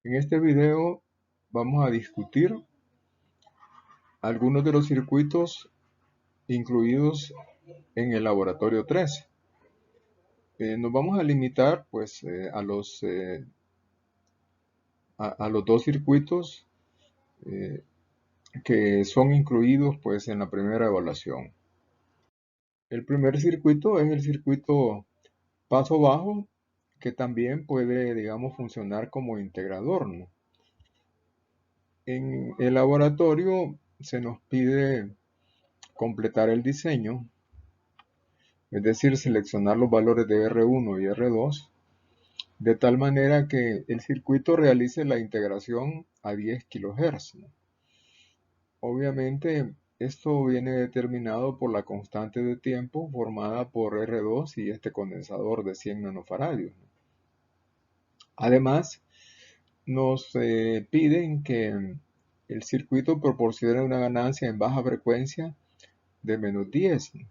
En este video vamos a discutir algunos de los circuitos incluidos en el laboratorio 3. Nos vamos a limitar pues a los dos circuitos eh, que son incluidos pues en la primera evaluación. El primer circuito es el circuito paso bajo, que también puede, digamos, funcionar como integrador, ¿no? En el laboratorio se nos pide completar el diseño, es decir, seleccionar los valores de R1 y R2, de tal manera que el circuito realice la integración a 10 kHz, ¿no? Obviamente, esto viene determinado por la constante de tiempo formada por R2 y este condensador de 100 nanofaradios, ¿no? Además, nos piden que el circuito proporcione una ganancia en baja frecuencia de menos 10, ¿no?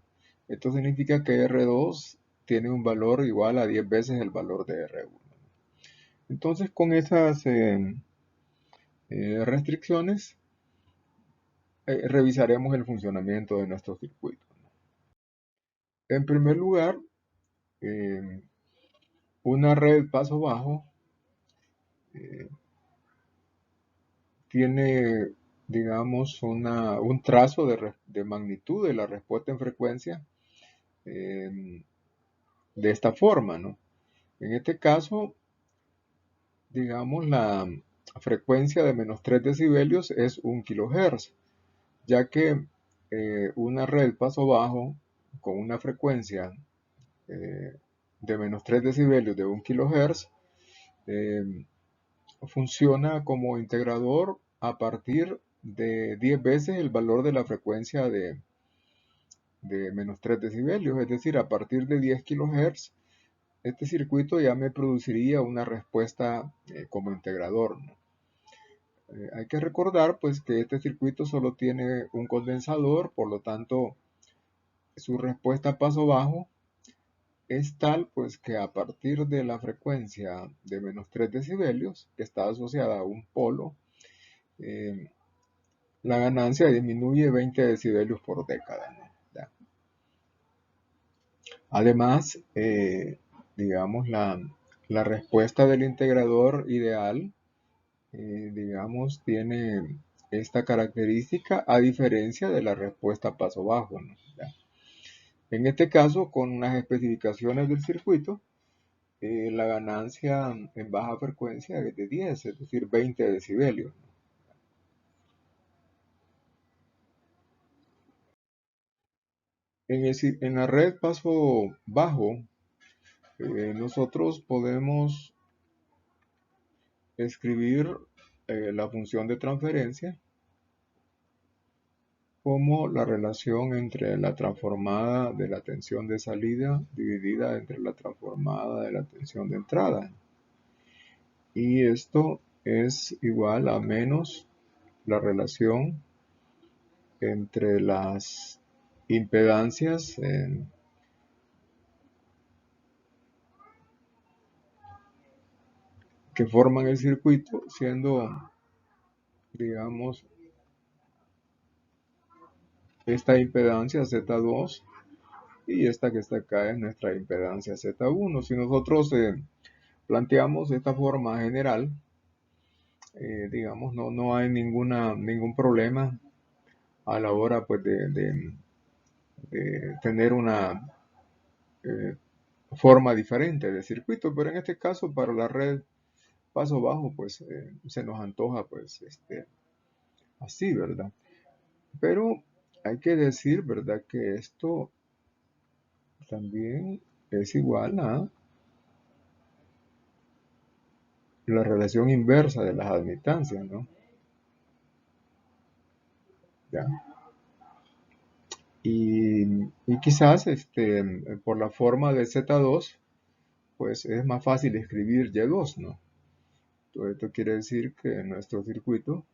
Esto significa que R2 tiene un valor igual a 10 veces el valor de R1. Entonces, con esas restricciones, revisaremos el funcionamiento de nuestro circuito. En primer lugar, eh, una red paso bajo eh, tiene, digamos, un trazo de magnitud de la respuesta en frecuencia eh, de esta forma, ¿no? En este caso, digamos, la frecuencia de menos 3 decibelios es 1 kHz, ya que una red paso bajo con una frecuencia eh, de menos 3 decibelios de 1 kHz eh, funciona como integrador a partir de 10 veces el valor de la frecuencia de menos 3 decibelios, es decir, a partir de 10 kHz este circuito ya me produciría una respuesta como integrador, ¿no? Hay que recordar pues que este circuito solo tiene un condensador, por lo tanto su respuesta a paso bajo es tal pues que a partir de la frecuencia de menos 3 decibelios, que está asociada a un polo, eh, la ganancia disminuye 20 decibelios por década, ¿no? ¿Ya? Además, digamos, la respuesta del integrador ideal, digamos, tiene esta característica a diferencia de la respuesta a paso bajo, ¿no? ¿Ya? En este caso, con las especificaciones del circuito, la ganancia en baja frecuencia es de 10, es decir, 20 decibelios. En la red paso bajo, nosotros podemos escribir la función de transferencia como la relación entre la transformada de la tensión de salida dividida entre la transformada de la tensión de entrada. Y esto es igual a menos la relación entre las impedancias que forman el circuito, siendo, digamos, esta impedancia Z2 y esta que está acá es nuestra impedancia Z1. Si nosotros planteamos de esta forma general, digamos, no hay ningún problema a la hora pues, de tener una eh, forma diferente de circuito, pero en este caso para la red paso bajo pues se nos antoja pues así, ¿verdad? Pero hay que decir, ¿verdad? Que esto también es igual a la relación inversa de las admitancias, ¿no? ¿Ya? Y quizás por la forma de Z2, pues es más fácil escribir Y2, ¿no? Todo esto quiere decir que nuestro circuito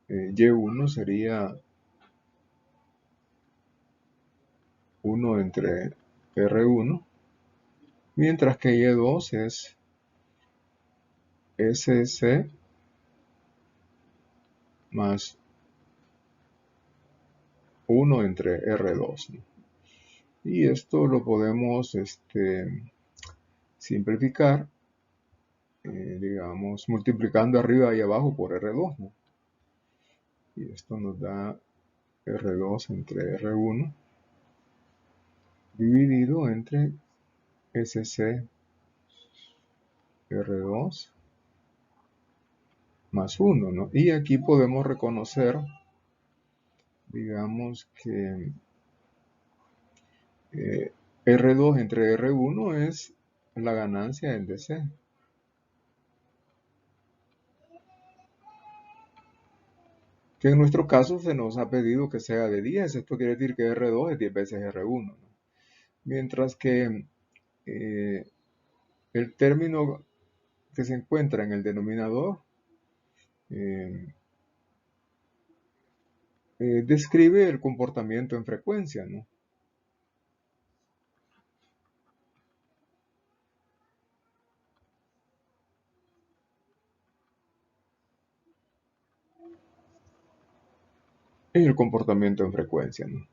eh, Y1 sería 1 entre R1, mientras que Y2 es SC más 1 entre R2, ¿no? Y esto lo podemos simplificar, digamos, multiplicando arriba y abajo por R2, ¿no? Y esto nos da R2 entre R1 dividido entre SC R2 más 1, ¿no? Y aquí podemos reconocer, digamos que R2 entre R1 es la ganancia en DC. Que en nuestro caso se nos ha pedido que sea de 10. Esto quiere decir que R2 es 10 veces R1, ¿no? Mientras que el término que se encuentra en el denominador eh, describe el comportamiento en frecuencia, ¿no? El comportamiento en frecuencia, ¿no?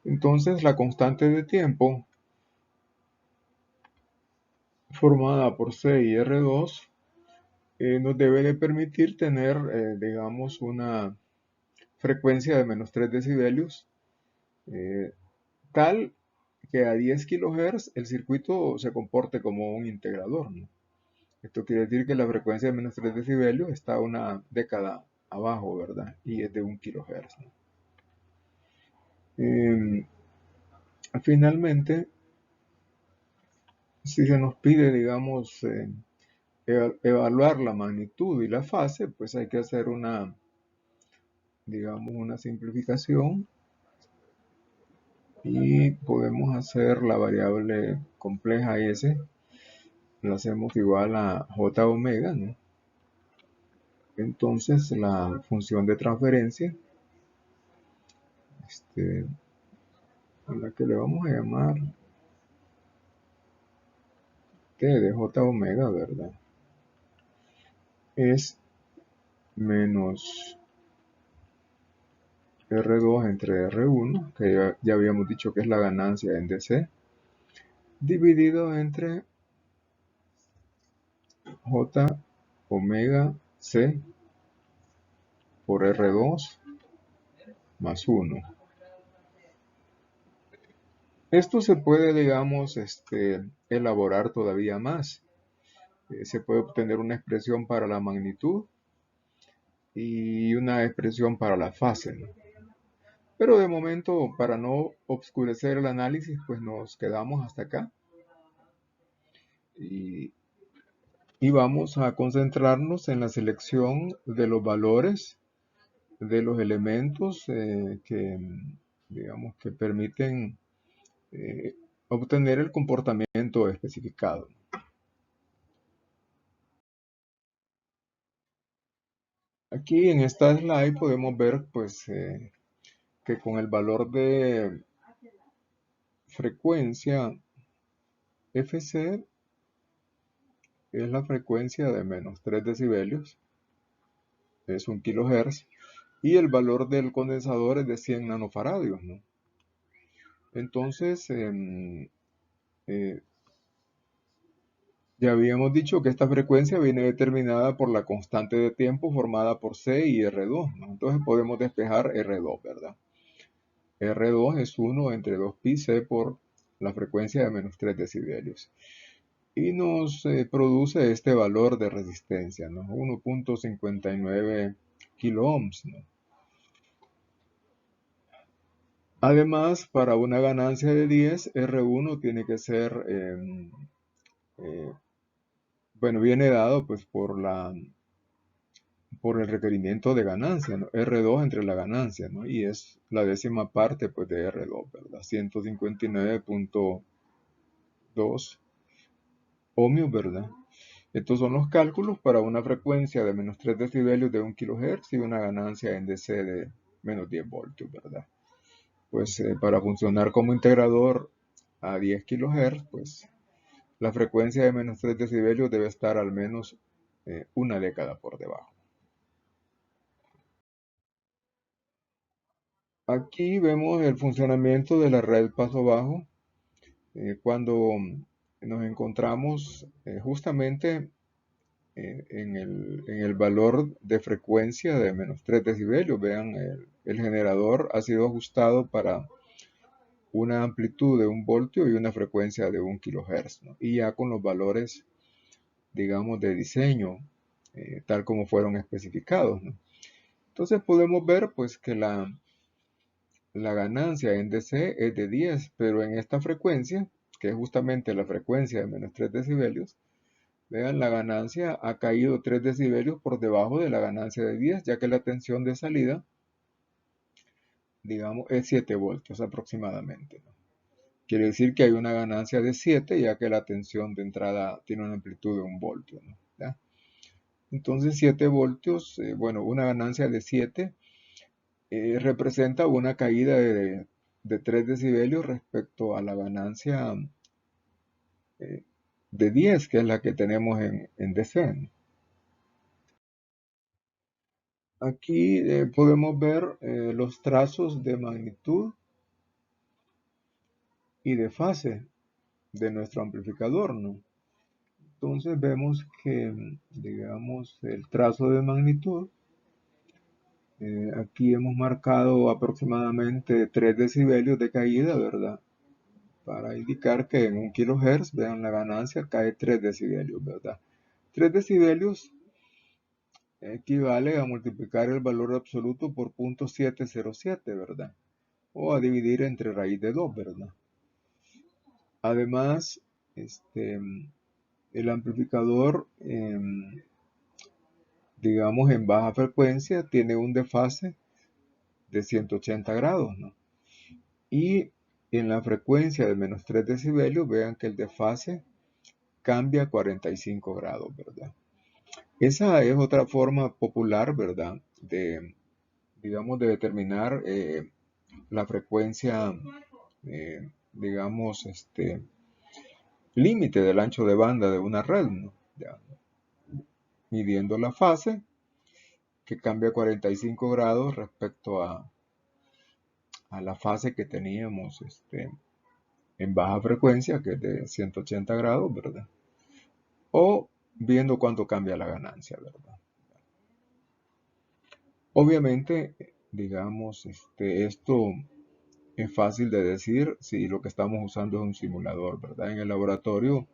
Entonces la constante de tiempo formada por C y R2 nos debe de permitir tener, digamos, una frecuencia de menos 3 decibelios, eh, tal que a 10 kHz el circuito se comporte como un integrador, ¿no? Esto quiere decir que la frecuencia de menos 3 decibelios está una década abajo, ¿verdad? Y es de 1 kHz, ¿no? Finalmente, si se nos pide, digamos, evaluar la magnitud y la fase, pues hay que hacer una, digamos, una simplificación y podemos hacer la variable compleja S, la hacemos igual a J omega, ¿no? Entonces la función de transferencia, a la que le vamos a llamar T de J omega, ¿verdad? Es menos R2 entre R1, que ya habíamos dicho que es la ganancia en DC, dividido entre J omega C por R2 más 1. Esto se puede, digamos, elaborar todavía más. Se puede obtener una expresión para la magnitud y una expresión para la fase, ¿no? Pero de momento, para no obscurecer el análisis, pues nos quedamos hasta acá. Y, y vamos a concentrarnos en la selección de los valores de los elementos que, digamos, que permiten eh, obtener el comportamiento especificado. Aquí en esta slide podemos ver pues que con el valor de frecuencia Fc es la frecuencia de menos 3 decibelios, es 1 kHz, y el valor del condensador es de 100 nanofaradios, ¿no? Entonces, eh, ya habíamos dicho que esta frecuencia viene determinada por la constante de tiempo formada por C y R2, ¿no? Entonces podemos despejar R2, ¿verdad? R2 es 1 entre 2pi C por la frecuencia de menos 3 decibelios. Y nos produce este valor de resistencia, ¿no? 1.59 kiloohms, ¿no? Además, para una ganancia de 10, R1 tiene que ser, eh, bueno, viene dado pues por el requerimiento de ganancia, ¿no? R2 entre la ganancia, ¿no? Y es la décima parte pues de R2, ¿verdad? 159.2 ohmios, ¿verdad? Estos son los cálculos para una frecuencia de menos 3 decibelios de 1 kHz y una ganancia en DC de menos 10 voltios, ¿verdad? Pues para funcionar como integrador a 10 kHz, pues la frecuencia de menos 3 decibelios debe estar al menos una década por debajo. Aquí vemos el funcionamiento de la red paso bajo cuando nos encontramos justamente en el valor de frecuencia de menos 3 decibelios. Vean, el generador ha sido ajustado para una amplitud de 1 voltio y una frecuencia de 1 kHz, ¿no? Y ya con los valores, digamos, de diseño, tal como fueron especificados, ¿no? Entonces podemos ver pues que la ganancia en DC es de 10, pero en esta frecuencia, que es justamente la frecuencia de menos 3 decibelios, vean, la ganancia ha caído 3 decibelios por debajo de la ganancia de 10, ya que la tensión de salida, digamos, es 7 voltios aproximadamente, ¿no? Quiere decir que hay una ganancia de 7, ya que la tensión de entrada tiene una amplitud de 1 voltio, ¿no? ¿Ya? Entonces 7 voltios, bueno, una ganancia de 7 representa una caída de 3 decibelios respecto a la ganancia eh, de 10, que es la que tenemos en DC, ¿no? Aquí podemos ver los trazos de magnitud y de fase de nuestro amplificador, ¿no? Entonces vemos que, digamos, el trazo de magnitud, aquí hemos marcado aproximadamente 3 decibelios de caída, ¿verdad? Para indicar que en 1 kHz, vean, la ganancia cae 3 decibelios, ¿verdad? 3 decibelios equivale a multiplicar el valor absoluto por 0.707, ¿verdad? O a dividir entre raíz de 2, ¿verdad? Además, el amplificador, digamos, en baja frecuencia tiene un desfase de 180 grados, ¿no? Y en la frecuencia de menos 3 decibelios, vean que el desfase cambia a 45 grados, ¿verdad? Esa es otra forma popular, ¿verdad? Digamos, de determinar la frecuencia, digamos, límite del ancho de banda de una red, ¿no? Ya, midiendo la fase, que cambia 45 grados respecto a la fase que teníamos en baja frecuencia, que es de 180 grados, ¿verdad? O viendo cuánto cambia la ganancia, ¿verdad? Obviamente, digamos, esto es fácil de decir si lo que estamos usando es un simulador, ¿verdad? En el laboratorio,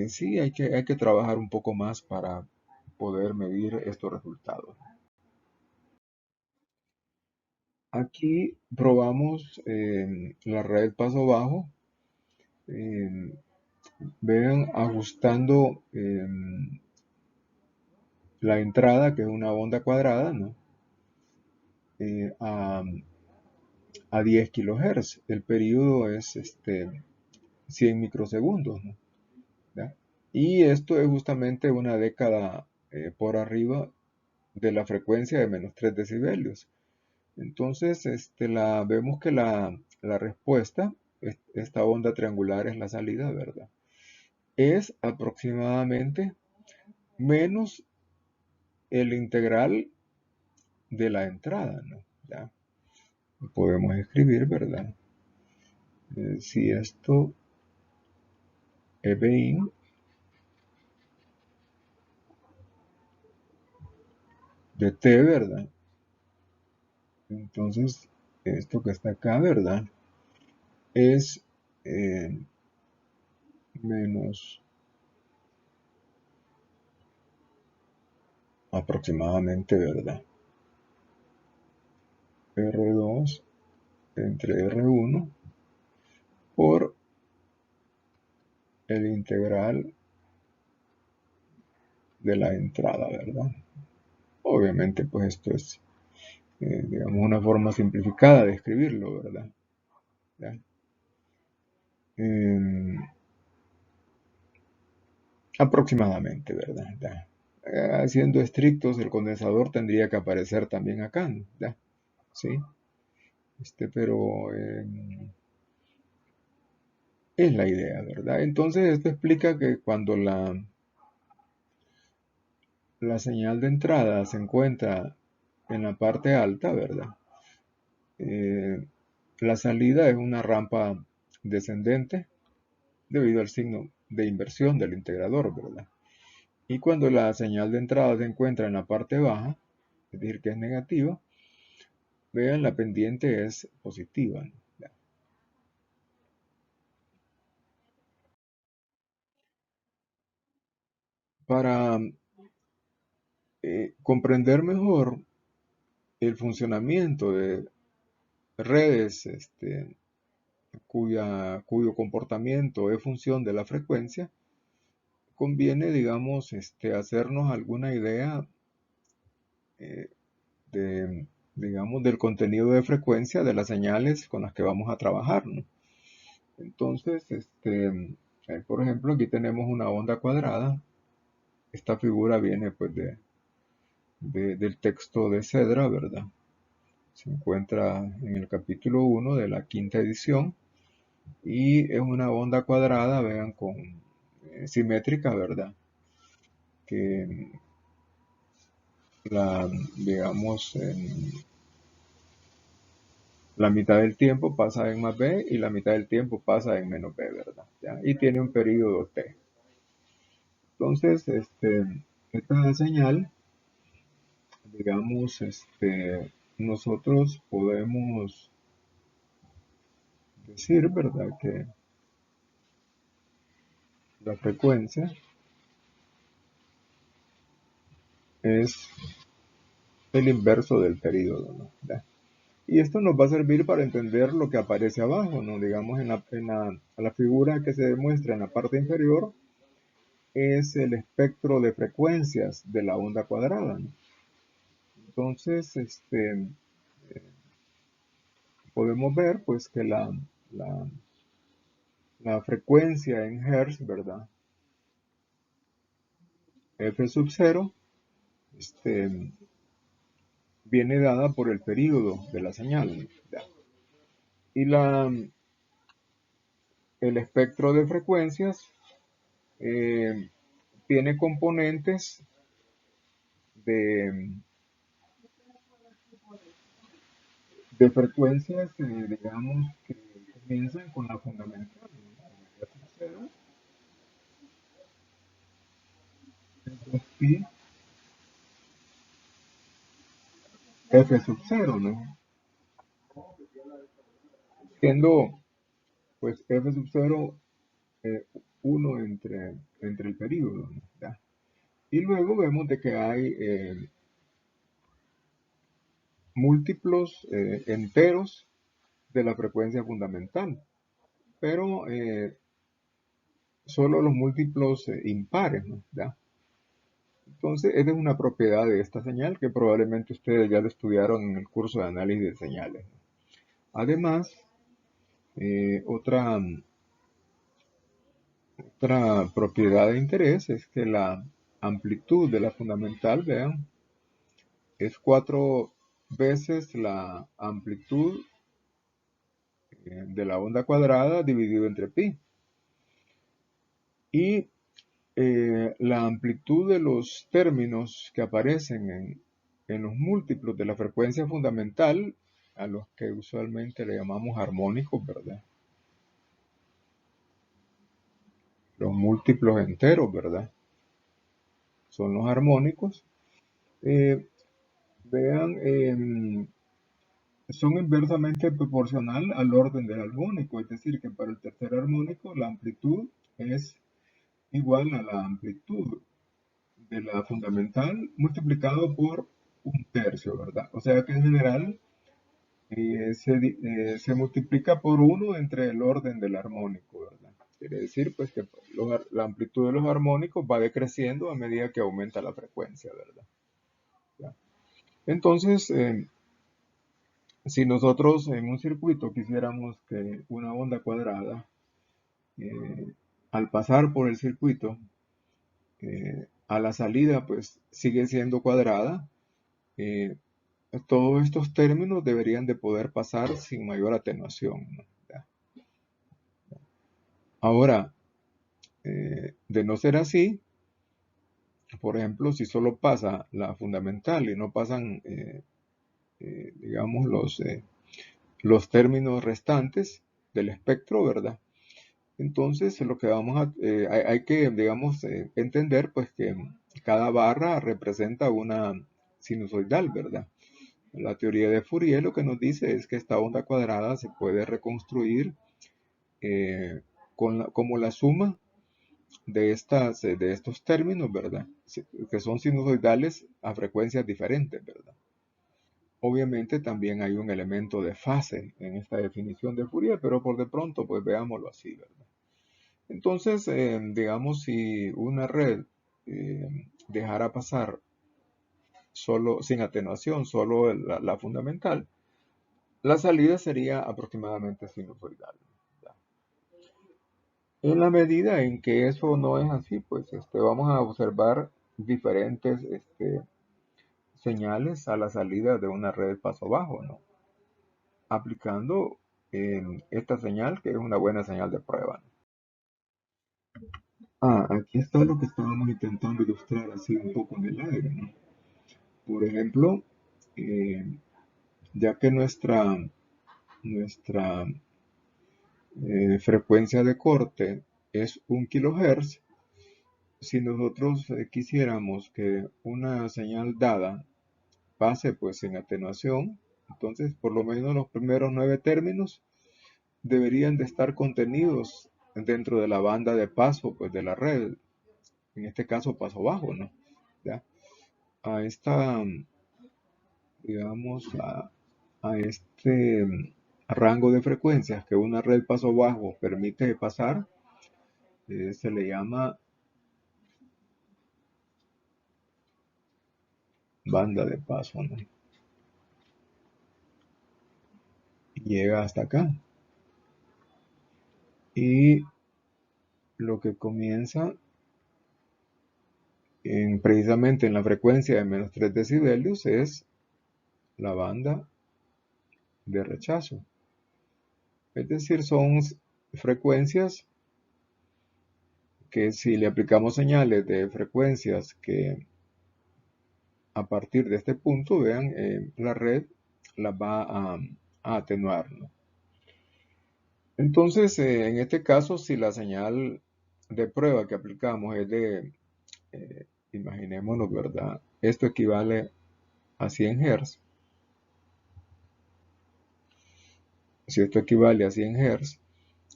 sí hay que trabajar un poco más para poder medir estos resultados. Aquí probamos la red paso bajo. eh, Vean, ajustando la entrada, que es una onda cuadrada, ¿no? Eh, a, a 10 kHz. El periodo es 100 microsegundos, ¿no? ¿Ya? Y esto es justamente una década por arriba de la frecuencia de menos 3 decibelios. Entonces, vemos que la respuesta, esta onda triangular es la salida, ¿verdad? Es aproximadamente menos el integral de la entrada, ¿no? Ya podemos escribir, ¿verdad? Si esto es Bin de t, ¿verdad? Entonces, esto que está acá, ¿verdad? Es menos aproximadamente, ¿verdad? R2 entre R1 por el integral de la entrada, ¿verdad? Obviamente, pues esto es, digamos, una forma simplificada de escribirlo, ¿verdad? ¿Ya? Eh, Aproximadamente, ¿verdad? ¿Ya? Siendo estrictos, el condensador tendría que aparecer también acá, ¿no? ¿Ya? ¿Sí? Pero es la idea, ¿verdad? Entonces, esto explica que cuando la señal de entrada se encuentra en la parte alta, ¿verdad? Eh, la salida es una rampa descendente debido al signo de inversión del integrador, ¿verdad? Y cuando la señal de entrada se encuentra en la parte baja, es decir, que es negativa, vean, la pendiente es positiva, ¿no? Para comprender mejor el funcionamiento de redes cuyo comportamiento es función de la frecuencia, conviene, digamos, hacernos alguna idea eh, de, digamos, del contenido de frecuencia de las señales con las que vamos a trabajar, ¿no? Entonces, por ejemplo, aquí tenemos una onda cuadrada. Esta figura viene pues del texto de Cedra, ¿verdad? Se encuentra en el capítulo 1 de la quinta edición y es una onda cuadrada, vean, con simétrica, ¿verdad? Que la, digamos, la mitad del tiempo pasa en más b y la mitad del tiempo pasa en menos b, ¿verdad? ¿Ya? Y tiene un periodo t. Entonces, esta señal, digamos, nosotros podemos decir, ¿verdad? Que la frecuencia es el inverso del periodo, ¿no? ¿Ya? Y esto nos va a servir para entender lo que aparece abajo, ¿no? Digamos, la figura que se demuestra en la parte inferior es el espectro de frecuencias de la onda cuadrada, ¿no? Entonces, podemos ver pues que la, la frecuencia en Hertz, ¿verdad? F sub 0, este, viene dada por el periodo de la señal, ¿ya? Y el espectro de frecuencias eh, tiene componentes de, de frecuencias, digamos, que comienzan con la fundamental, ¿no? F sub 0, entonces pi, F sub 0, ¿no? Siendo pues F sub 0 1 entre el periodo, ¿no? ¿Ya? Y luego vemos de que hay múltiplos enteros de la frecuencia fundamental, pero solo los múltiplos impares, ¿no? ¿Ya? Entonces, esa es una propiedad de esta señal que probablemente ustedes ya lo estudiaron en el curso de análisis de señales, ¿no? Además, otra propiedad de interés es que la amplitud de la fundamental, vean, es 4 veces la amplitud de la onda cuadrada dividido entre pi. Y la amplitud de los términos que aparecen en los múltiplos de la frecuencia fundamental, a los que usualmente le llamamos armónicos, ¿verdad? Los múltiplos enteros, ¿verdad? Son los armónicos. Eh, vean, son inversamente proporcional al orden del armónico, es decir, que para el tercer armónico la amplitud es igual a la amplitud de la fundamental multiplicado por un tercio, ¿verdad? O sea que en general se multiplica por uno entre el orden del armónico, ¿verdad? Quiere decir pues que la amplitud de los armónicos va decreciendo a medida que aumenta la frecuencia, ¿verdad? ¿Ya? Entonces, si nosotros en un circuito quisiéramos que una onda cuadrada, eh, al pasar por el circuito, a la salida pues sigue siendo cuadrada, eh, todos estos términos deberían de poder pasar sin mayor atenuación, ¿no? ¿Ya? Ahora, de no ser así, Por ejemplo, si solo pasa la fundamental y no pasan, digamos, los términos restantes del espectro, ¿verdad? Entonces, lo que hay que, digamos, entender, pues, que cada barra representa una sinusoidal, ¿verdad? La teoría de Fourier lo que nos dice es que esta onda cuadrada se puede reconstruir eh, como la suma de estos términos, ¿verdad? Que son sinusoidales a frecuencias diferentes, ¿verdad? Obviamente también hay un elemento de fase en esta definición de Fourier, pero por de pronto, pues veámoslo así, ¿verdad? Entonces, digamos, si una red dejara pasar solo, sin atenuación, solo la fundamental, la salida sería aproximadamente sinusoidal. ¿Ya? En la medida en que eso no es así, pues vamos a observar diferentes señales a la salida de una red paso bajo, ¿no? Aplicando esta señal, que es una buena señal de prueba, ¿no? Aquí está lo que estábamos intentando ilustrar así un poco en el aire, ¿no? Por ejemplo, eh, ya que nuestra frecuencia de corte es 1 kHz, si nosotros quisiéramos que una señal dada pase pues en atenuación, entonces por lo menos los primeros 9 términos deberían de estar contenidos dentro de la banda de paso pues de la red, en este caso paso bajo, ¿no? ¿Ya? A esta, digamos, a este rango de frecuencias que una red paso bajo permite pasar, se le llama banda de paso, ¿no? Y llega hasta acá. Y lo que comienza precisamente en la frecuencia de menos 3 decibelios es la banda de rechazo. Es decir, son frecuencias que si le aplicamos señales de frecuencias que a partir de este punto, vean, la red las va a atenuar, ¿no? Entonces, en este caso, si la señal de prueba que aplicamos es imaginémonos, ¿verdad? Esto equivale a 100 Hz. Si esto equivale a 100 Hz,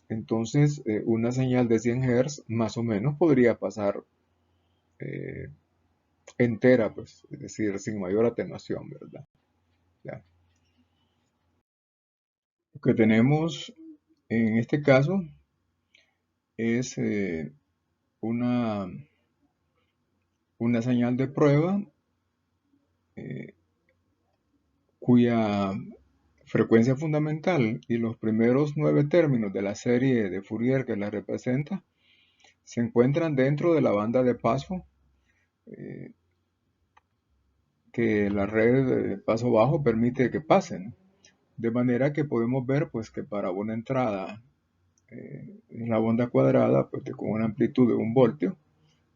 entonces una señal de 100 Hz más o menos podría pasar eh, entera, pues, es decir, sin mayor atenuación, ¿verdad? Ya. Lo que tenemos en este caso es una, una señal de prueba eh, cuya frecuencia fundamental y los primeros 9 términos de la serie de Fourier que la representa se encuentran dentro de la banda de paso eh, que la red de paso bajo permite que pasen. De manera que podemos ver pues que para una entrada en la onda cuadrada pues, con una amplitud de 1 voltio,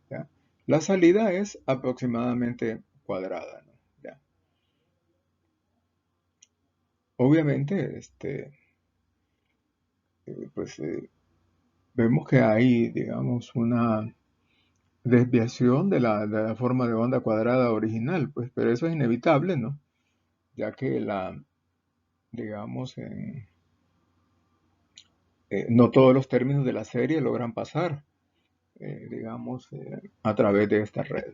¿ya? La salida es aproximadamente cuadrada, ¿no? ¿Ya? Obviamente, pues vemos que hay, digamos, una desviación de la forma de onda cuadrada original, pues, pero eso es inevitable, ¿no? Ya que digamos, no todos los términos de la serie logran pasar, digamos, a través de esta red.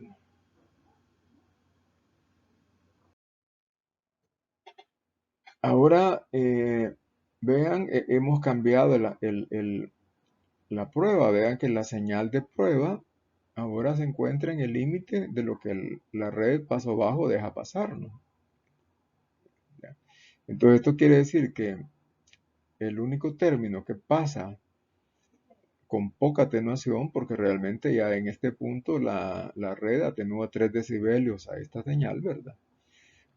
Ahora, vean, hemos cambiado la prueba, vean que la señal de prueba ahora se encuentra en el límite de lo que la red paso bajo deja pasar, ¿no? ¿Ya? Entonces esto quiere decir que el único término que pasa con poca atenuación, porque realmente ya en este punto la red atenúa 3 decibelios a esta señal, ¿verdad?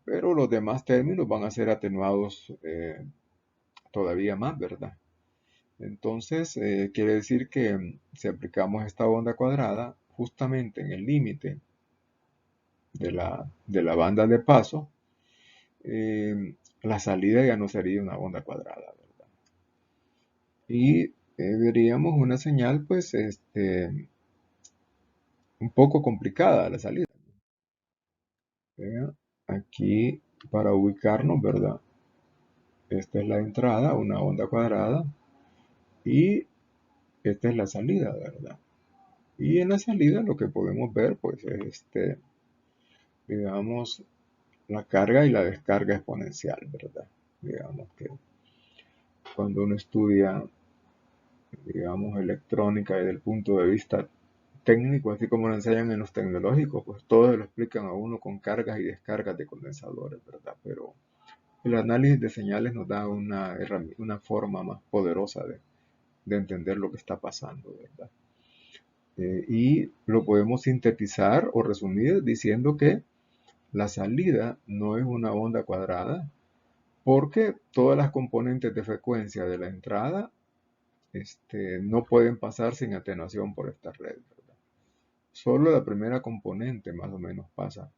Pero los demás términos van a ser atenuados todavía más, ¿verdad? Entonces, quiere decir que si aplicamos esta onda cuadrada justamente en el límite de la banda de paso, la salida ya no sería una onda cuadrada, ¿verdad? Y veríamos una señal, pues, un poco complicada la salida. Vea, aquí, para ubicarnos, ¿verdad? Esta es la entrada, una onda cuadrada, y esta es la salida, ¿verdad? Y en la salida lo que podemos ver, pues, es digamos, la carga y la descarga exponencial, ¿verdad? Digamos que cuando uno estudia, digamos, electrónica desde el punto de vista técnico, así como lo enseñan en los tecnológicos, pues todo lo explican a uno con cargas y descargas de condensadores, ¿verdad? Pero el análisis de señales nos da una forma más poderosa de entender lo que está pasando, ¿verdad? Y lo podemos sintetizar o resumir diciendo que la salida no es una onda cuadrada porque todas las componentes de frecuencia de la entrada no pueden pasar sin atenuación por esta red, ¿verdad? Solo la primera componente más o menos pasa,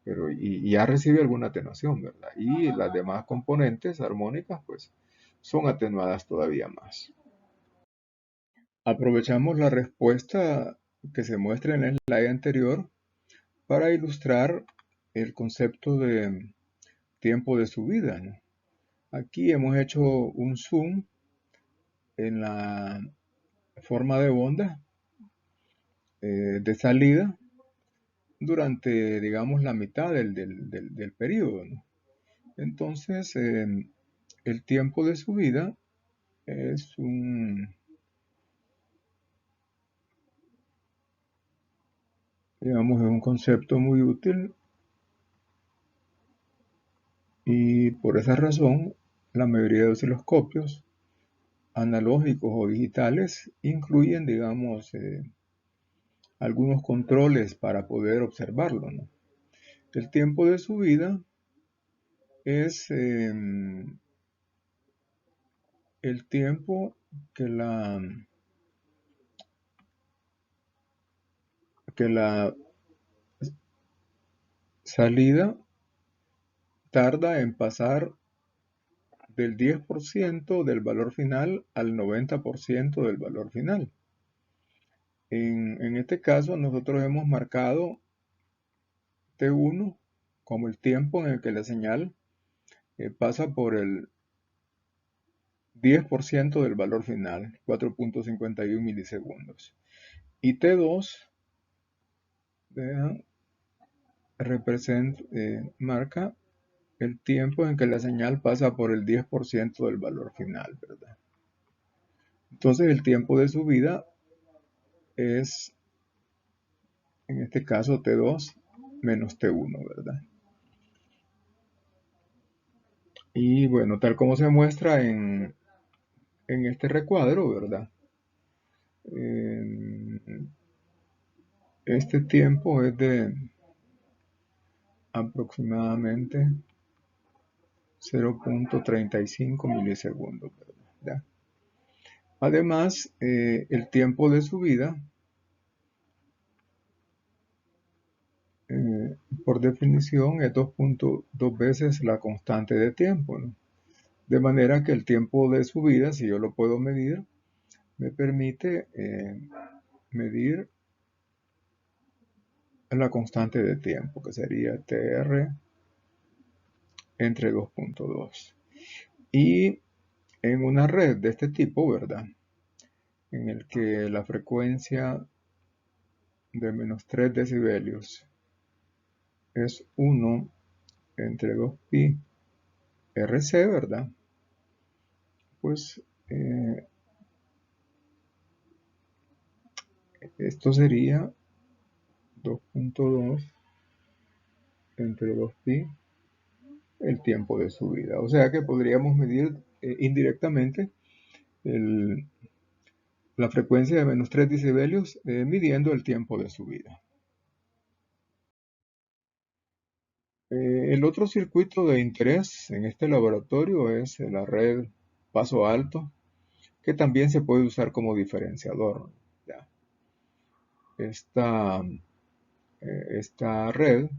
pero y ya recibe alguna atenuación, ¿verdad? Y las demás componentes armónicas, pues, son atenuadas todavía más. Aprovechamos la respuesta que se muestra en el slide anterior para ilustrar el concepto de tiempo de subida, ¿no? Aquí hemos hecho un zoom en la forma de onda de salida durante, digamos, la mitad del periodo, ¿no? Entonces, el tiempo de subida es digamos, es un concepto muy útil y por esa razón la mayoría de osciloscopios analógicos o digitales incluyen, digamos, algunos controles para poder observarlo, ¿no? El tiempo de subida es el tiempo que la salida tarda en pasar del 10% del valor final al 90% del valor final. En este caso nosotros hemos marcado T1 como el tiempo en el que la señal pasa por el 10% del valor final, 4.51 milisegundos. Y T2 marca el tiempo en que la señal pasa por el 10% del valor final, ¿verdad? Entonces el tiempo de subida es, en este caso, T2 menos T1, ¿verdad? Y bueno, tal como se muestra en este recuadro, ¿verdad? Este tiempo es de aproximadamente 0.35 milisegundos, ¿verdad? Además, el tiempo de subida, por definición, es 2.2 veces la constante de tiempo, ¿no? De manera que el tiempo de subida, si yo lo puedo medir, me permite medir la constante de tiempo, que sería TR entre 2.2. Y en una red de este tipo, ¿verdad? En el que la frecuencia de menos 3 decibelios es 1 entre 2pi RC, ¿verdad? Pues esto sería 2.2 entre 2pi el tiempo de subida. O sea que podríamos medir indirectamente el, la frecuencia de menos 3 decibelios midiendo el tiempo de subida. El otro circuito de interés en este laboratorio es la red paso alto, que también se puede usar como diferenciador, ¿ya? Esta esta red,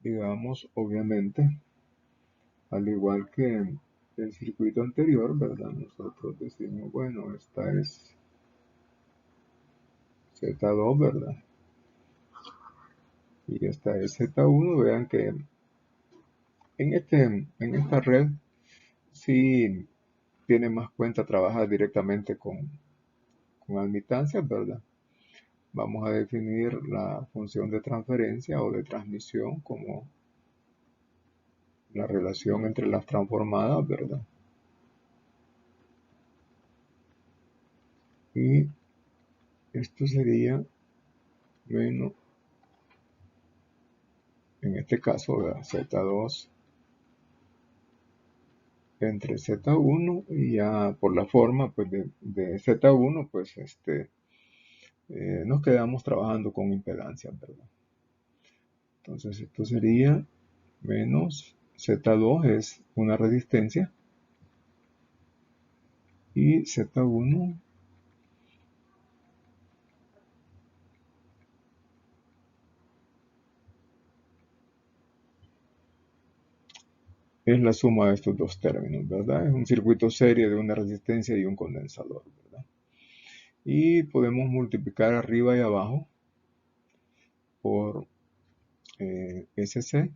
digamos, obviamente, al igual que el circuito anterior, ¿verdad? Nosotros decimos, bueno, esta es Z2, ¿verdad? Y esta es Z1. Vean que en esta red sí tiene más cuenta trabajar directamente con admitancias, ¿verdad? Vamos a definir la función de transferencia o de transmisión como la relación entre las transformadas, ¿verdad? Y esto sería menos, en este caso, ¿verdad? Z2 entre Z1, y ya por la forma pues de Z1 pues nos quedamos trabajando con impedancia, ¿verdad? Entonces esto sería menos Z2 es una resistencia y Z1 es la suma de estos dos términos, ¿verdad? Es un circuito serie de una resistencia y un condensador, ¿verdad? Y podemos multiplicar arriba y abajo por SC,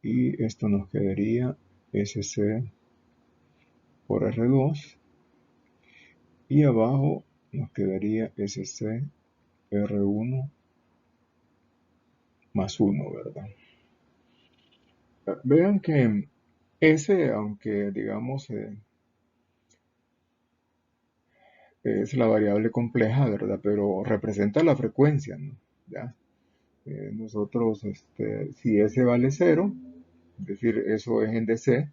y esto nos quedaría SC por R2, y abajo nos quedaría SC R1 más 1, ¿verdad? Vean que S, aunque digamos es la variable compleja, ¿verdad? Pero representa la frecuencia, ¿no? ¿Ya? Nosotros, si S vale 0, es decir, eso es en DC,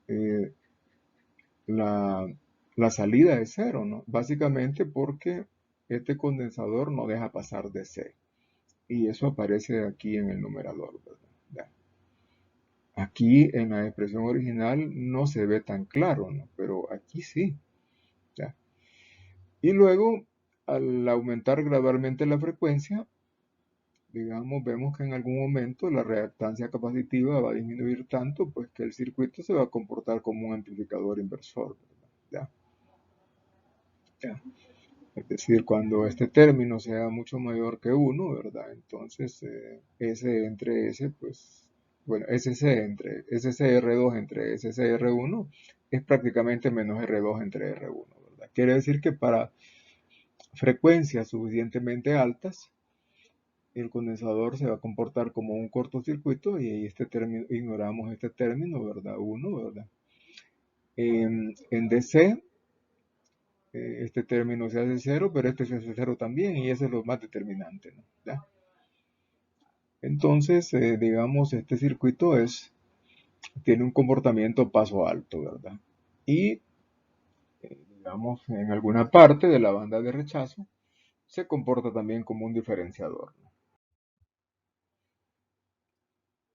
eh, la, la salida es 0, ¿no? Básicamente porque este condensador no deja pasar DC. Y eso aparece aquí en el numerador, ¿verdad? ¿Ya? Aquí en la expresión original no se ve tan claro, ¿no? Pero aquí sí, ¿ya? Y luego, al aumentar gradualmente la frecuencia, digamos, vemos que en algún momento la reactancia capacitiva va a disminuir tanto, pues que el circuito se va a comportar como un amplificador inversor, ¿verdad? ¿Ya? ¿Ya? Es decir, cuando este término sea mucho mayor que 1, ¿verdad? Entonces, S entre S, pues, bueno, SC entre SCR2 entre SCR1 es prácticamente menos R2 entre R1, ¿verdad? Quiere decir que para frecuencias suficientemente altas, el condensador se va a comportar como un cortocircuito, y ahí este término, ignoramos este término, ¿verdad? 1, ¿verdad? En DC, este término se hace 0, pero este se hace 0 también, y eso es lo más determinante, ¿no? ¿Ya? Entonces, digamos, este circuito tiene un comportamiento paso alto, ¿verdad? Y, digamos, en alguna parte de la banda de rechazo, se comporta también como un diferenciador, ¿no?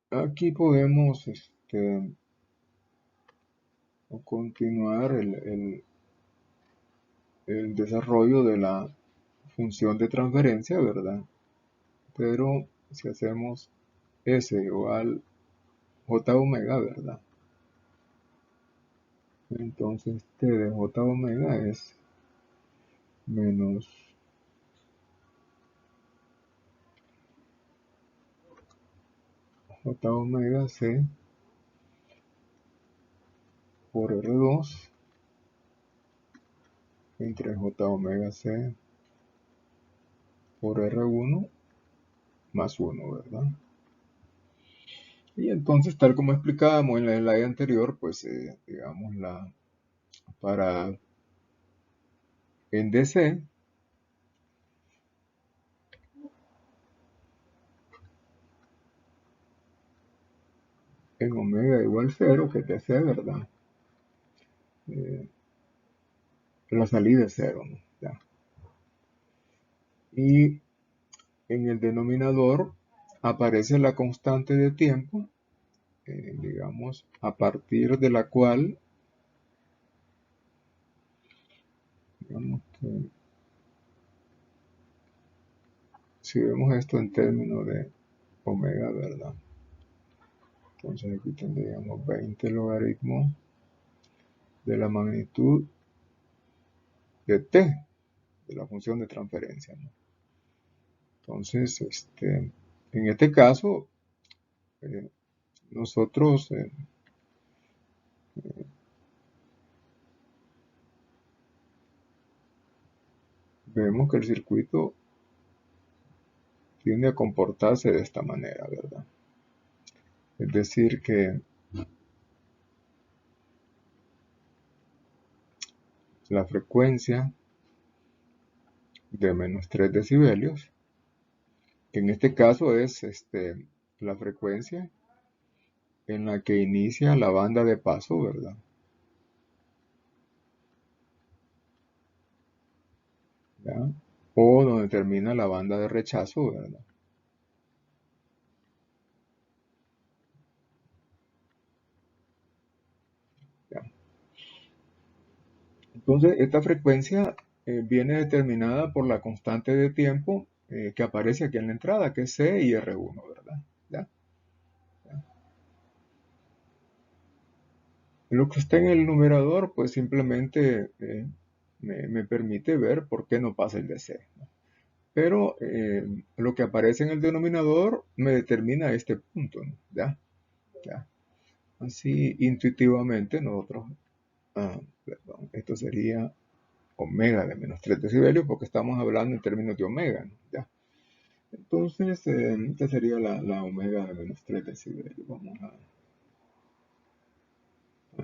Aquí podemos continuar el desarrollo de la función de transferencia, ¿verdad? Pero si hacemos S igual J omega, ¿verdad? Entonces T de J omega es menos J omega C por R2 entre J omega C por R1 más 1, ¿verdad? Y entonces, tal como explicábamos en la slide anterior, pues digamos, para en DC, en omega igual 0, que DC, ¿verdad? Eh, la salida es 0, ¿no? ¿Ya? Y en el denominador aparece la constante de tiempo, digamos, a partir de la cual, digamos que si vemos esto en términos de omega, ¿verdad? Entonces aquí tendríamos 20 logaritmos de la magnitud de t, de la función de transferencia, ¿no? Entonces, en este caso, nosotros vemos que el circuito tiende a comportarse de esta manera, ¿verdad? Es decir, que la frecuencia de menos 3 decibelios, que en este caso es la frecuencia en la que inicia la banda de paso, ¿verdad? ¿Ya? O donde termina la banda de rechazo, ¿verdad? ¿Ya? Entonces, esta frecuencia viene determinada por la constante de tiempo que aparece aquí en la entrada, que es C y R1, ¿verdad? ¿Ya? ¿Ya? Lo que está en el numerador, pues simplemente me permite ver por qué no pasa el de C, ¿no? Pero lo que aparece en el denominador me determina este punto, ¿no? ¿Ya? ¿Ya? Así intuitivamente nosotros, perdón, esto sería omega de menos 3 decibelios porque estamos hablando en términos de omega, ¿no? ¿Ya? Entonces, esta sería la omega de menos 3 decibelios. Vamos a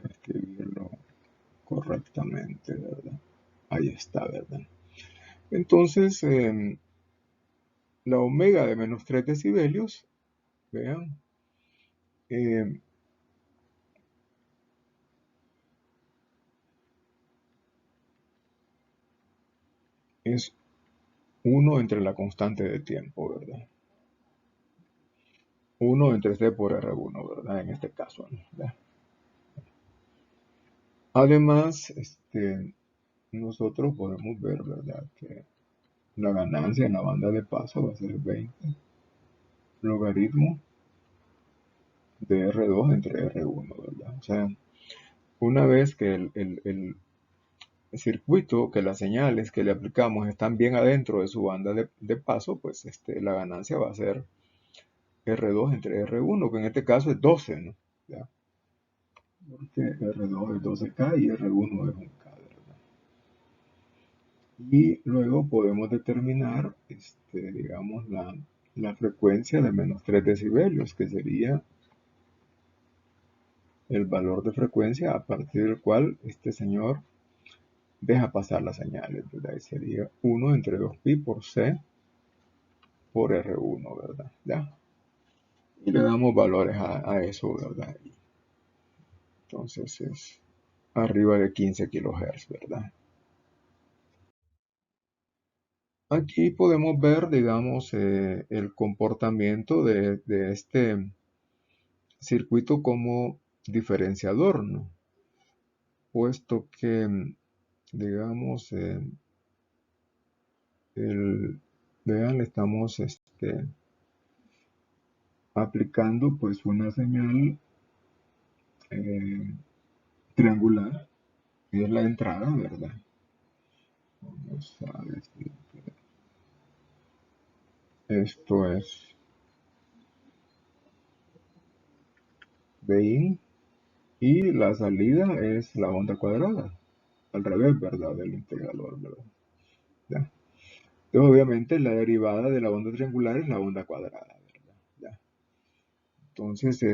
escribirlo correctamente, ¿verdad? Ahí está, ¿verdad? Entonces, la omega de menos 3 decibelios, vean, eh, es 1 entre la constante de tiempo, ¿verdad? 1 entre C por R1, ¿verdad? En este caso, ¿no? ¿Ya? Además, nosotros podemos ver, ¿verdad? Que la ganancia en la banda de paso va a ser 20 logaritmo de R2 entre R1, ¿verdad? O sea, una vez que el circuito, que las señales que le aplicamos están bien adentro de su banda de paso, pues la ganancia va a ser R2 entre R1, que en este caso es 12, ¿no? ¿Ya? Porque R2 es 12K y R1 es 1K, ¿verdad? Y luego podemos determinar, digamos, la frecuencia de menos 3 decibelios, que sería el valor de frecuencia a partir del cual este señor deja pasar las señales, ¿verdad? Y sería 1 entre 2pi por C por R1, ¿verdad? ¿Ya? Y le damos valores a eso, ¿verdad? Y entonces es arriba de 15 kHz, ¿verdad? Aquí podemos ver, digamos, el comportamiento de este circuito como diferenciador, ¿no? Puesto que, digamos, vean, le estamos aplicando pues una señal eh, triangular, que es la entrada, ¿verdad? Vamos a decir que esto es Bin y la salida es la onda cuadrada, al revés, ¿verdad? Del integrador, ¿verdad? ¿Ya? Entonces, obviamente, la derivada de la onda triangular es la onda cuadrada, ¿verdad? ¿Ya? Entonces, eh,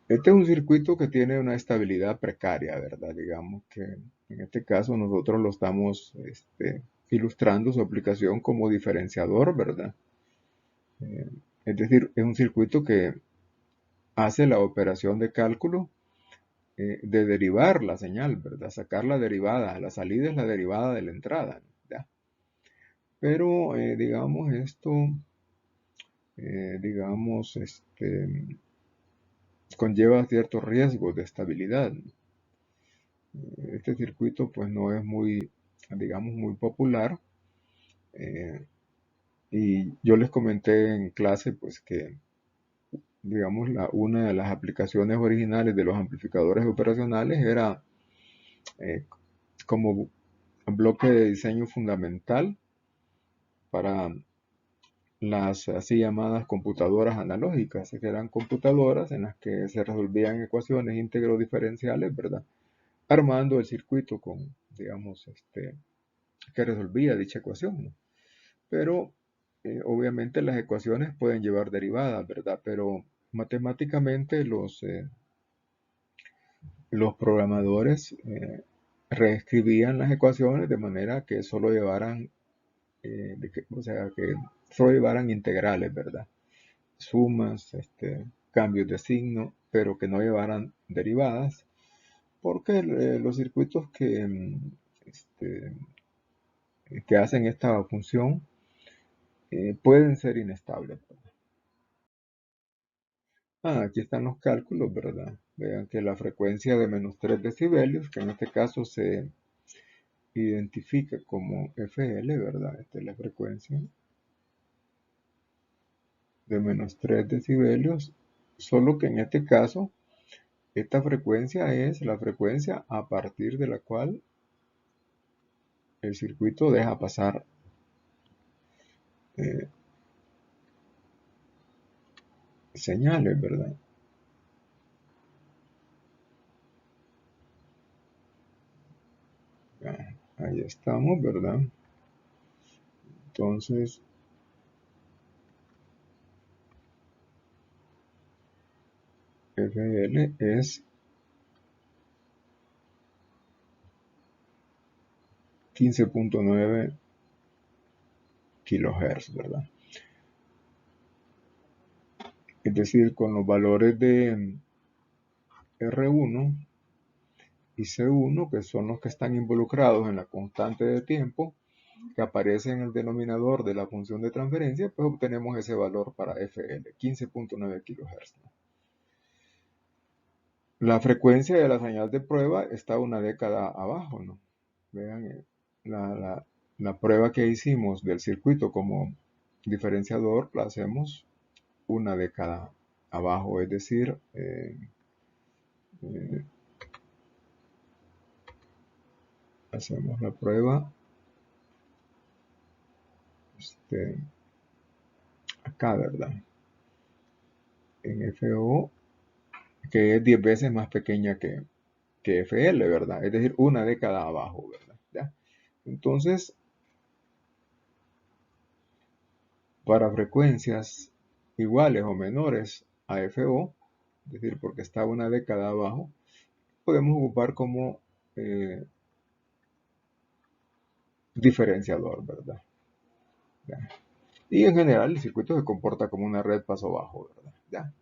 este es un circuito que tiene una estabilidad precaria, ¿verdad? Digamos que en este caso nosotros lo estamos ilustrando su aplicación como diferenciador, ¿verdad? Eh, es decir, es un circuito que hace la operación de cálculo de derivar la señal, ¿verdad? Sacar la derivada. La salida es la derivada de la entrada, ¿ya? Pero, digamos, digamos, conlleva ciertos riesgos de estabilidad. Este circuito pues no es muy, digamos, muy popular. Y yo les comenté en clase pues que, digamos, una de las aplicaciones originales de los amplificadores operacionales era eh, como bloque de diseño fundamental para las así llamadas computadoras analógicas, que eran computadoras en las que se resolvían ecuaciones íntegro diferenciales, ¿verdad? Armando el circuito con, digamos, que resolvía dicha ecuación, ¿no? Pero obviamente las ecuaciones pueden llevar derivadas, ¿verdad? Pero matemáticamente los programadores reescribían las ecuaciones de manera que solo llevaran, o sea, que solo llevaran integrales, ¿verdad? Sumas, cambios de signo, pero que no llevaran derivadas, porque los circuitos este, que hacen esta función pueden ser inestables, ¿verdad? Aquí están los cálculos, ¿verdad? Vean que la frecuencia de menos 3 decibelios, que en este caso se identifica como FL, ¿verdad? Esta es la frecuencia de menos 3 decibelios, solo que en este caso, esta frecuencia es la frecuencia a partir de la cual el circuito deja pasar eh, señales, ¿verdad? Ahí estamos, ¿verdad? Entonces, FL es 15.9 kilohertz, ¿verdad? Es decir, con los valores de R1 y C1, que son los que están involucrados en la constante de tiempo, que aparece en el denominador de la función de transferencia, pues obtenemos ese valor para FL, 15.9 kHz. La frecuencia de la señal de prueba está una década abajo, ¿no? Vean, la prueba que hicimos del circuito como diferenciador la hacemos una década abajo, es decir, eh, hacemos la prueba este, acá, ¿verdad? En FO, que es 10 veces más pequeña que FL, ¿verdad? Es decir, una década abajo, ¿verdad? ¿Ya? Entonces, para frecuencias iguales o menores a FO, es decir, porque está una década abajo, podemos ocupar como eh, diferenciador, ¿verdad? ¿Ya? Y en general el circuito se comporta como una red paso bajo, ¿verdad? ¿Ya?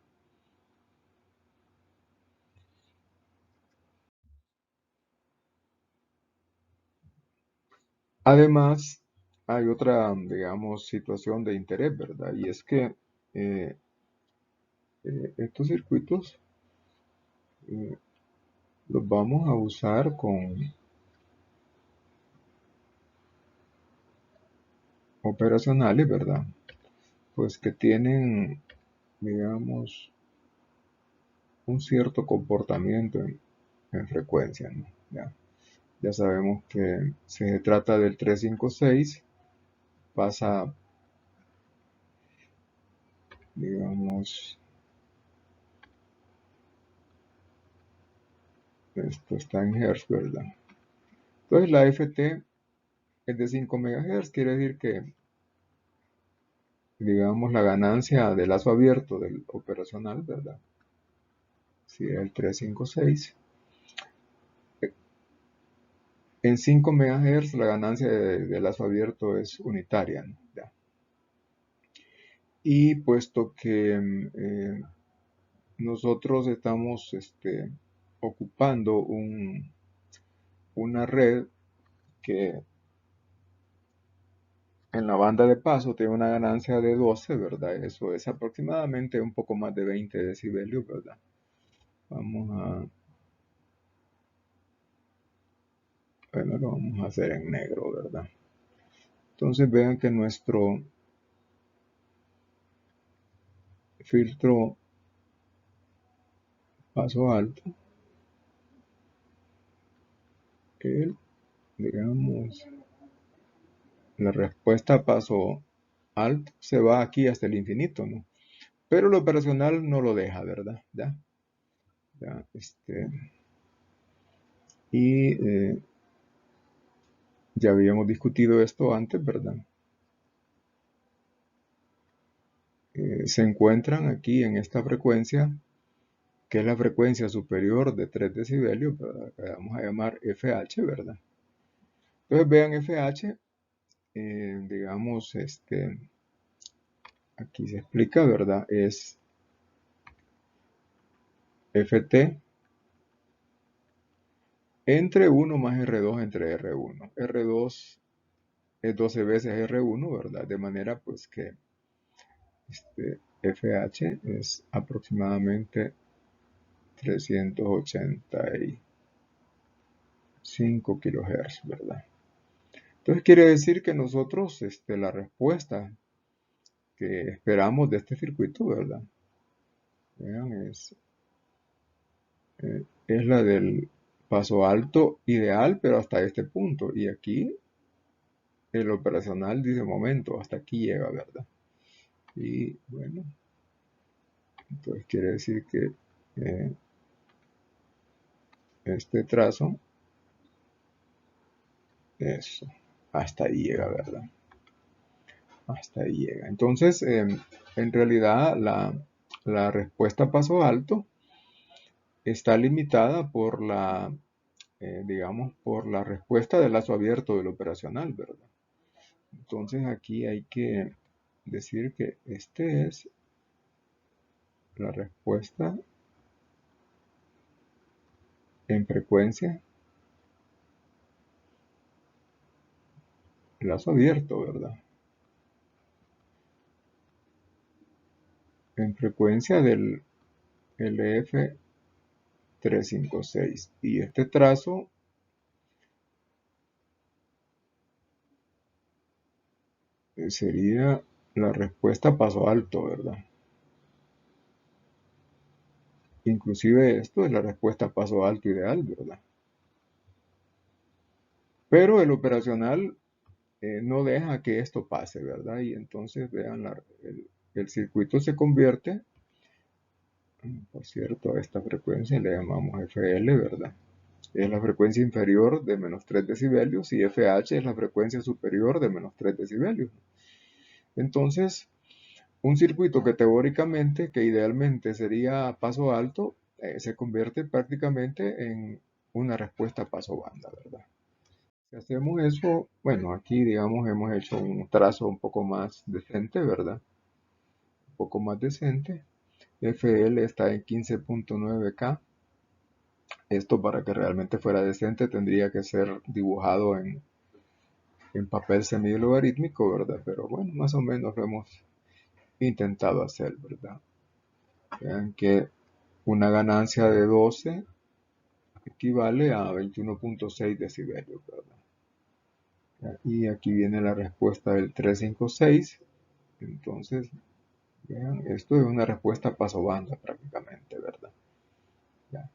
Además, hay otra, digamos, situación de interés, ¿verdad? Y es que eh, estos circuitos eh, los vamos a usar con operacionales, ¿verdad? Pues que tienen, digamos, un cierto comportamiento en frecuencia, ¿no? Ya sabemos que si se trata del 356, pasa, digamos, esto está en Hertz, ¿verdad? Entonces la FT es de 5 MHz, quiere decir que, digamos, la ganancia de lazo abierto del operacional, ¿verdad? Si es el 356, en 5 MHz la ganancia de lazo abierto es unitaria, ¿no? Ya. Y puesto que nosotros estamos ocupando una red que en la banda de paso tiene una ganancia de 12, ¿verdad? Eso es aproximadamente un poco más de 20 decibelios, ¿verdad? Vamos a, bueno, lo vamos a hacer en negro, ¿verdad? Entonces vean que nuestro filtro paso alto, digamos, la respuesta a paso alto se va aquí hasta el infinito, ¿no? Pero lo operacional no lo deja, ¿verdad? Ya, y ya habíamos discutido esto antes, ¿verdad? Se encuentran aquí en esta frecuencia, que es la frecuencia superior de 3 decibelios, ¿verdad? Que vamos a llamar FH, ¿verdad? Entonces vean FH, digamos, aquí se explica, ¿verdad? Es Ft entre 1 más R2 entre R1. R2 es 12 veces R1, ¿verdad? De manera pues que FH es aproximadamente 385 kHz, ¿verdad? Entonces quiere decir que nosotros, la respuesta que esperamos de este circuito, ¿verdad? Vean, es la del paso alto ideal, pero hasta este punto. Y aquí el operacional dice momento, hasta aquí llega, ¿verdad? Y bueno, entonces quiere decir que este trazo, eso, hasta ahí llega, ¿verdad? Hasta ahí llega. Entonces, en realidad, la respuesta paso alto está limitada por digamos, por la respuesta del lazo abierto del operacional, ¿verdad? Entonces, aquí hay que decir que este es la respuesta en frecuencia, lazo abierto, ¿verdad? En frecuencia del LF356. Y este trazo sería la respuesta paso alto, ¿verdad? Inclusive esto es la respuesta paso alto ideal, ¿verdad? Pero el operacional no deja que esto pase, ¿verdad? Y entonces, vean, el circuito se convierte, por cierto, a esta frecuencia le llamamos FL, ¿verdad? Es la frecuencia inferior de menos 3 decibelios y FH es la frecuencia superior de menos 3 decibelios. Entonces, un circuito que teóricamente, que idealmente sería paso alto, se convierte prácticamente en una respuesta paso banda, ¿verdad? Si hacemos eso, bueno, aquí digamos hemos hecho un trazo un poco más decente, ¿verdad? Un poco más decente. FL está en 15.9K. Esto para que realmente fuera decente tendría que ser dibujado en papel semilogarítmico, ¿verdad? Pero bueno, más o menos lo hemos intentado hacer, ¿verdad? Vean que una ganancia de 12 equivale a 21.6 decibelios, ¿verdad? Y aquí viene la respuesta del 356. Entonces, vean, esto es una respuesta paso banda prácticamente, ¿verdad? Ya.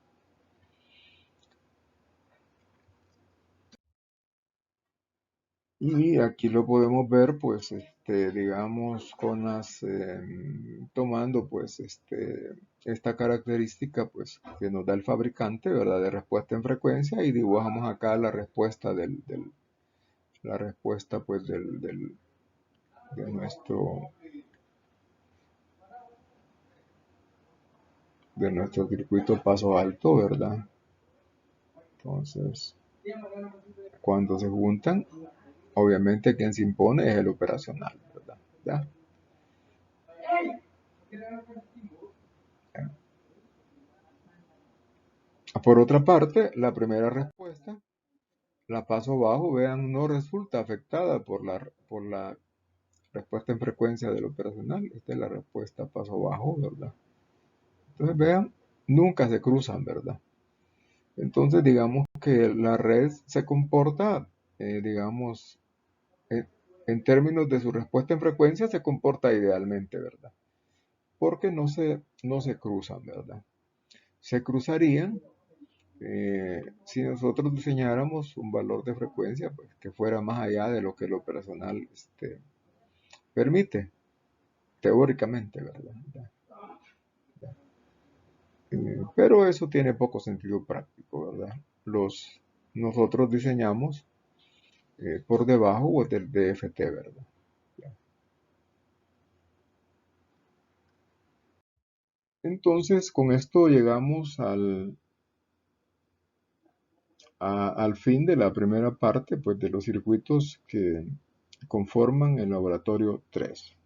Y aquí lo podemos ver, pues, digamos, tomando, pues, esta característica, pues, que nos da el fabricante, ¿verdad? De respuesta en frecuencia y dibujamos acá la respuesta la respuesta, pues, de nuestro circuito paso alto, ¿verdad? Entonces, cuando se juntan, obviamente quien se impone es el operacional, ¿verdad? ¿Ya? Por otra parte, la primera respuesta, la paso bajo, vean, no resulta afectada por la respuesta en frecuencia del operacional. Esta es la respuesta paso bajo, ¿verdad? Entonces vean, nunca se cruzan, ¿verdad? Entonces, digamos que la red se comporta, digamos, en, en términos de su respuesta en frecuencia, se comporta idealmente, ¿verdad? Porque no se cruzan, ¿verdad? Se cruzarían si nosotros diseñáramos un valor de frecuencia pues, que fuera más allá de lo que lo personal permite, teóricamente, ¿verdad? Pero eso tiene poco sentido práctico, ¿verdad? Nosotros diseñamos por debajo del DFT, ¿verdad? Entonces, con esto llegamos al fin de la primera parte, pues, de los circuitos que conforman el laboratorio 3.